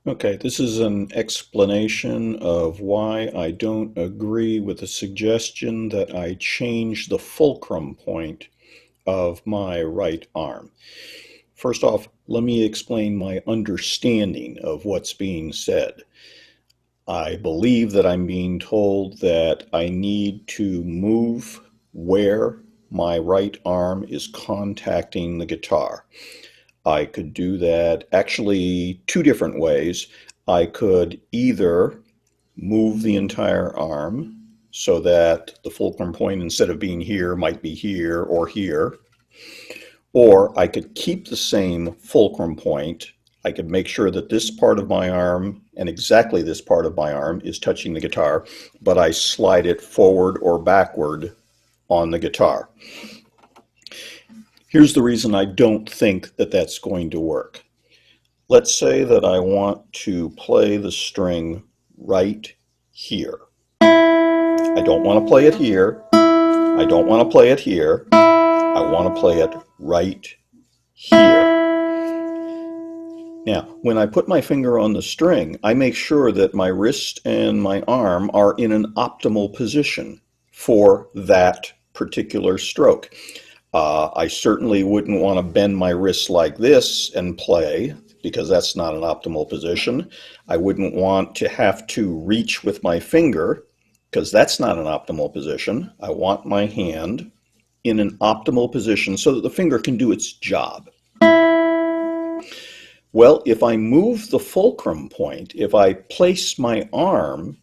Okay, this is an explanation of why I don't agree with the suggestion that I change the fulcrum point of my right arm. First off, let me explain my understanding of what's being said. I believe that I'm being told that I need to move where my right arm is contacting the guitar. I could do that actually two different ways. I could either move the entire arm so that the fulcrum point, instead of being here, might be here or here, or I could keep the same fulcrum point. I could make sure that this part of my arm and exactly this part of my arm is touching the guitar, but I slide it forward or backward on the guitar. Here's the reason I don't think that that's going to work. Let's say that I want to play the string right here. I don't want to play it here. I don't want to play it here. I want to play it right here. Now, when I put my finger on the string, I make sure that my wrist and my arm are in an optimal position for that particular stroke. I certainly wouldn't want to bend my wrist like this and play, because that's not an optimal position. I wouldn't want to have to reach with my finger, because that's not an optimal position. I want my hand in an optimal position so that the finger can do its job. Well, if I move the fulcrum point, if I place my arm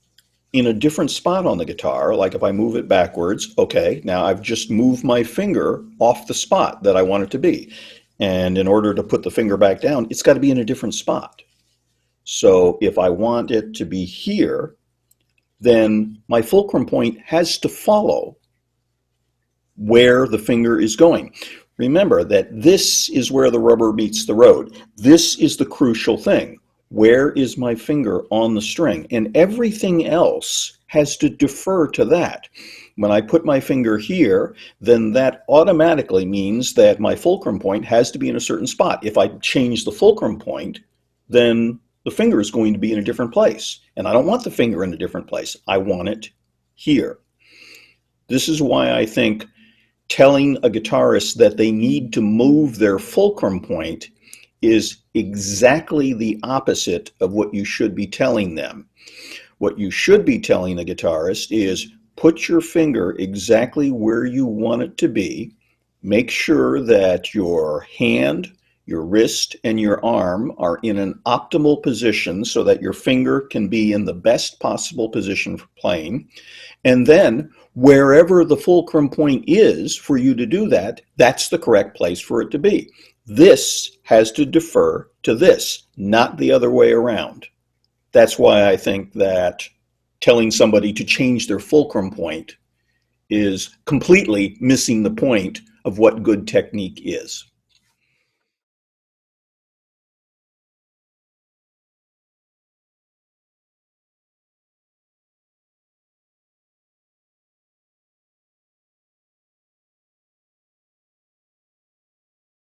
in a different spot on the guitar, like if I move it backwards, okay, now I've just moved my finger off the spot that I want it to be. And in order to put the finger back down, it's got to be in a different spot. So if I want it to be here, then my fulcrum point has to follow where the finger is going. Remember that this is where the rubber meets the road. This is the crucial thing. Where is my finger on the string? And everything else has to defer to that. When I put my finger here, then that automatically means that my fulcrum point has to be in a certain spot. If I change the fulcrum point, then the finger is going to be in a different place. And I don't want the finger in a different place. I want it here. This is why I think telling a guitarist that they need to move their fulcrum point is exactly the opposite of what you should be telling them. What you should be telling a guitarist is put your finger exactly where you want it to be. Make sure that your hand, your wrist, and your arm are in an optimal position so that your finger can be in the best possible position for playing. And then wherever the fulcrum point is for you to do that, that's the correct place for it to be. This has to defer to this, not the other way around. That's why I think that telling somebody to change their fulcrum point is completely missing the point of what good technique is.